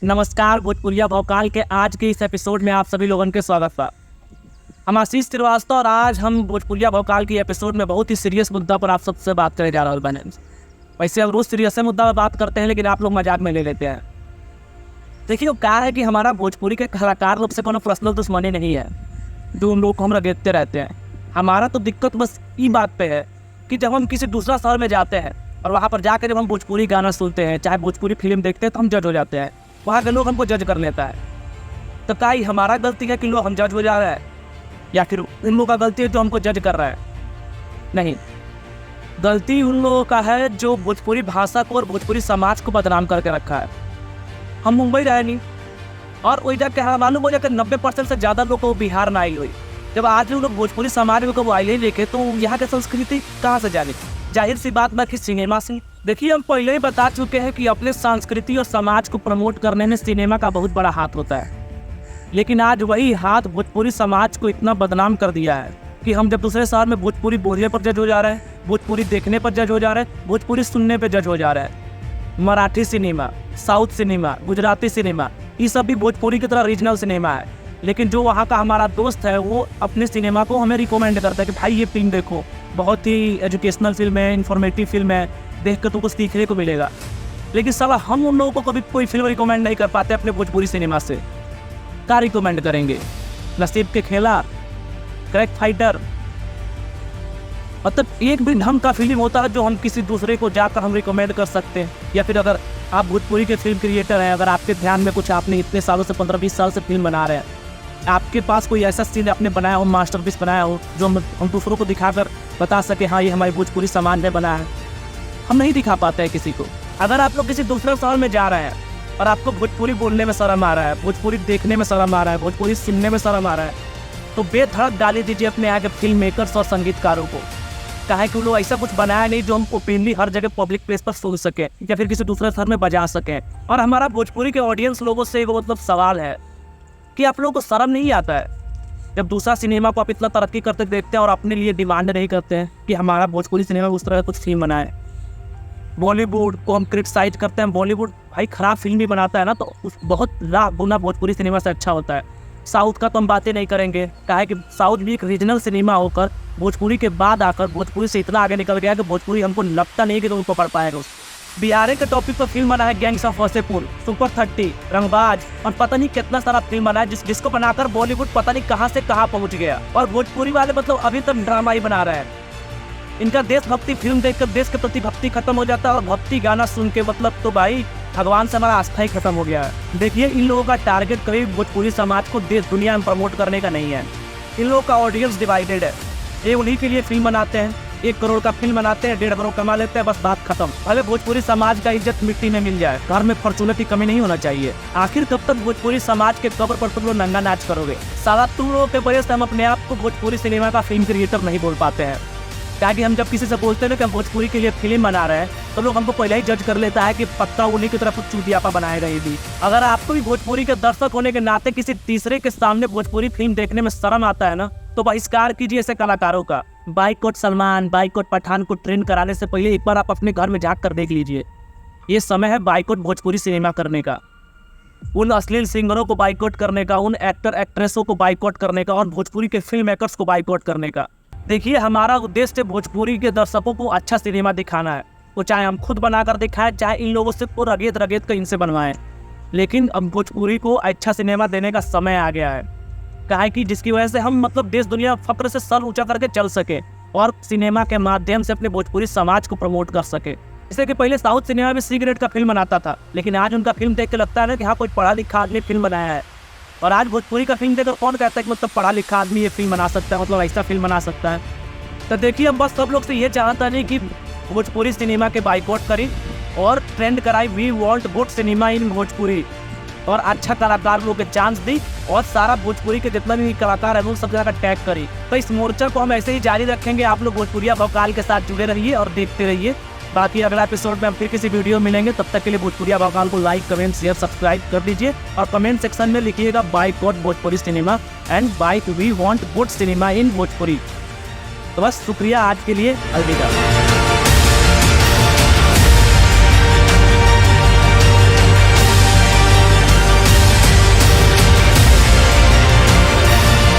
नमस्कार भोजपुरिया भौकाल के आज के इस एपिसोड में आप सभी लोगों के स्वागत बा। हम आशीष श्रीवास्तव और आज हम भोजपुरिया भौकाल की एपिसोड में बहुत ही सीरियस मुद्दा पर आप सबसे बात करने जा रहे हैं। वैसे हम रोज सीरियस मुद्दा पर बात करते हैं, लेकिन आप लोग मजाक में ले लेते हैं। देखिए वो क्या है कि हमारा भोजपुरी के कलाकार लोग से कोनो पर्सनल दुश्मनी नहीं है जो उन लोग को हम रगेदते रहते हैं। हमारा तो दिक्कत बस ये बात पे है कि जब हम किसी दूसरा शहर में जाते हैं और वहाँ पर जाकर जब हम भोजपुरी गाना सुनते हैं, चाहे भोजपुरी फिल्म देखते हैं, तो हम जज हो जाते हैं। वहाँ के लोग हमको जज कर लेता है। तो क्या ही हमारा गलती है कि लोग हम जज हो जा रहे हैं, या फिर उन लोगों का गलती है जो हमको जज कर रहा है? नहीं, गलती उन लोगों का है जो भोजपुरी भाषा को और भोजपुरी समाज को बदनाम करके रखा है। हम मुंबई रहे नहीं, और वही जाके हाँ मालूम हो जाकर 90% से ज़्यादा लोग को बिहार में आई हुई। जब आज लोग भोजपुरी समाज में को आइले लेके, तो यहाँ की संस्कृति कहाँ से जाने? जाहिर सी बात बाकी सिनेमा से। देखिए हम पहले ही बता चुके हैं कि अपने संस्कृति और समाज को प्रमोट करने में सिनेमा का बहुत बड़ा हाथ होता है, लेकिन आज वही हाथ भोजपुरी समाज को इतना बदनाम कर दिया है कि हम जब दूसरे शहर में भोजपुरी बोलने पर जज हो जा रहे हैं, भोजपुरी देखने पर जज हो जा रहे हैं, भोजपुरी सुनने पर जज हो जा रहे हैं। Marathi cinema, south cinema, Gujarati cinema, ये सब भी भोजपुरी की तरह रीजनल सिनेमा है। लेकिन जो वहाँ का हमारा दोस्त है वो अपने सिनेमा को हमें रिकमेंड करता है कि भाई ये फिल्म देखो, बहुत ही एजुकेशनल फिल्म है, इन्फॉर्मेटिव फिल्म है, देख कर तुमको सीखने को मिलेगा। लेकिन साला हम उन लोगों को कभी कोई फिल्म रिकमेंड नहीं कर पाते अपने भोजपुरी सिनेमा से। क्या रिकमेंड करेंगे? नसीब के खेला, क्रैक फाइटर, मतलब एक भी ढंग का फिल्म होता है जो हम किसी दूसरे को जाकर हम रिकमेंड कर सकते हैं। या फिर अगर आप भोजपुरी के फिल्म क्रिएटर हैं, अगर आपके ध्यान में कुछ, आपने इतने सालों से 15-20 साल से फिल्म बना रहे हैं, आपके पास कोई ऐसा सीन आपने बनाया हो, मास्टरपीस बनाया हो, जो हम दूसरों को दिखाकर बता सके हाँ ये हमारी भोजपुरी समाज में बना है, हम नहीं दिखा पाते हैं किसी को। अगर आप लोग किसी दूसरे शहर में जा रहे हैं और आपको भोजपुरी बोलने में शर्म आ रहा है, भोजपुरी देखने में शर्म आ रहा है, भोजपुरी सुनने में शर्म आ रहा है, तो बेधड़क डाली दीजिए अपने आगे फिल्म मेकर्स और संगीतकारों को। कहा कि लोग ऐसा कुछ बनाया नहीं जो हम ओपनली हर जगह पब्लिक प्लेस पर सुन सके या फिर किसी दूसरे शहर में बजा सकें। और हमारा भोजपुरी के ऑडियंस लोगों से वो मतलब सवाल है कि आप लोगों को शर्म नहीं आता है जब दूसरा सिनेमा को आप इतना तरक्की करते देखते हैं और अपने लिए डिमांड नहीं करते हैं कि हमारा भोजपुरी सिनेमा उस तरह का कुछ फिल्म बनाए? बॉलीवुड को हम क्रिटिसाइज करते हैं, बॉलीवुड भाई खराब फिल्म भी बनाता है ना, तो उस बहुत लाख गुना भोजपुरी सिनेमा से अच्छा होता है। साउथ का तो हम बातें नहीं करेंगे, क्या है कि साउथ भी एक रीजनल सिनेमा होकर भोजपुरी के बाद आकर भोजपुरी से इतना आगे निकल गया कि भोजपुरी हमको लगता नहीं कि तो उनको पढ़ पाएगा। बिहार के टॉपिक पर फिल्म बना है गैंग्स ऑफ वासेपुर, सुपर 30, रंगबाज और पता नहीं कितना सारा फिल्म बना है, जिसको बनाकर बॉलीवुड पता नहीं कहाँ से कहाँ पहुँच गया। और भोजपुरी वाले मतलब अभी तक ड्रामा ही बना रहे हैं। इनका देशभक्ति फिल्म देखकर देश के प्रति भक्ति खत्म हो जाता है, और भक्ति गाना सुन के मतलब तो भाई भगवान से हमारा आस्था ही खत्म हो गया है। देखिए इन लोगों का टारगेट कभी भोजपुरी समाज को देश दुनिया में प्रमोट करने का नहीं है। इन लोगों का ऑडियंस डिवाइडेड है। ये उन्हीं के लिए फिल्म बनाते हैं, 1 करोड़ का फिल्म बनाते हैं, 1.5 करोड़ कमा लेते हैं, बस बात खत्म। भले भोजपुरी समाज का इज्जत मिट्टी में मिल जाए, घर में फॉर्चूनर की कमी नहीं होना चाहिए। आखिर कब तक भोजपुरी समाज के कब्र पर तुम लोग नंगा नाच करोगे? साला तुम लोगों के वजह से हम अपने आप को भोजपुरी सिनेमा का फिल्म क्रिएटर नहीं बोल पाते हैं। क्या कि हम जब किसी से बोलते हैं ना कि हम भोजपुरी के लिए फिल्म बना रहे हैं, तो लोग हमको पहले ही जज कर लेता है कि पक्का उन्हीं की तरफ चूतियापा बनाएगा ये भी। अगर आपको भी भोजपुरी के दर्शक होने के नाते किसी तीसरे के सामने भोजपुरी फिल्म देखने में शर्म आता है ना, तो बहिष्कार कीजिए ऐसे कलाकारों का। बाइकॉट सलमान, बाइकॉट पठान को ट्रेंड कराने से पहले एक बार आप अपने घर में जाकर कर देख लीजिए। ये समय है बाइकॉट भोजपुरी सिनेमा करने का, उन अश्लील सिंगरों को बाइकॉट करने का, उन एक्टर एक्ट्रेसों को बाइकॉट करने का, और भोजपुरी के फिल्म मेकर्स को बाइकॉट करने का। देखिए हमारा उद्देश्य भोजपुरी के दर्शकों को अच्छा सिनेमा दिखाना है, वो चाहे हम खुद बनाकर दिखाएं, चाहे इन लोगों से को रगेद कर इनसे बनवाएं। लेकिन अब भोजपुरी को अच्छा सिनेमा देने का समय आ गया है, कहा कि जिसकी वजह से हम मतलब देश दुनिया फक्र से सर ऊंचा करके चल सके और सिनेमा के माध्यम से अपने भोजपुरी समाज को प्रमोट कर सके। इससे कि पहले साउथ सिनेमा में C-ग्रेड का फिल्म बनाता था, लेकिन आज उनका फिल्म देख के लगता है ना कि हाँ कोई पढ़ा लिखा आदमी फिल्म बनाया है। और आज भोजपुरी का फिल्म देखकर कौन कहता है कि मतलब पढ़ा लिखा आदमी ये फिल्म बना सकता है, मतलब ऐसा फिल्म बना सकता है? तो देखिए हम बस सब लोग से ये चाहता नहीं कि भोजपुरी सिनेमा के बाइकआउट करें और ट्रेंड कराई we want good cinema in Bhojpuri, और अच्छा कलाकार लोग के चांस दी, और सारा भोजपुरी के जितना भी कलाकार है वो सब जगह टैग करी। तो इस मोर्चा को हम ऐसे ही जारी रखेंगे। आप लोग भोजपुरिया भौकाल के साथ जुड़े रहिए और देखते रहिए। बाकी अगला एपिसोड में हम फिर किसी वीडियो मिलेंगे, तब तक के लिए भोजपुरिया भौकाल को लाइक, कमेंट, शेयर, सब्सक्राइब कर दीजिए, और कमेंट सेक्शन में लिखिएगा boycott Bhojpuri cinema and bike we want good cinema in Bhojpuri. तो बस शुक्रिया, आज के लिए अलविदा।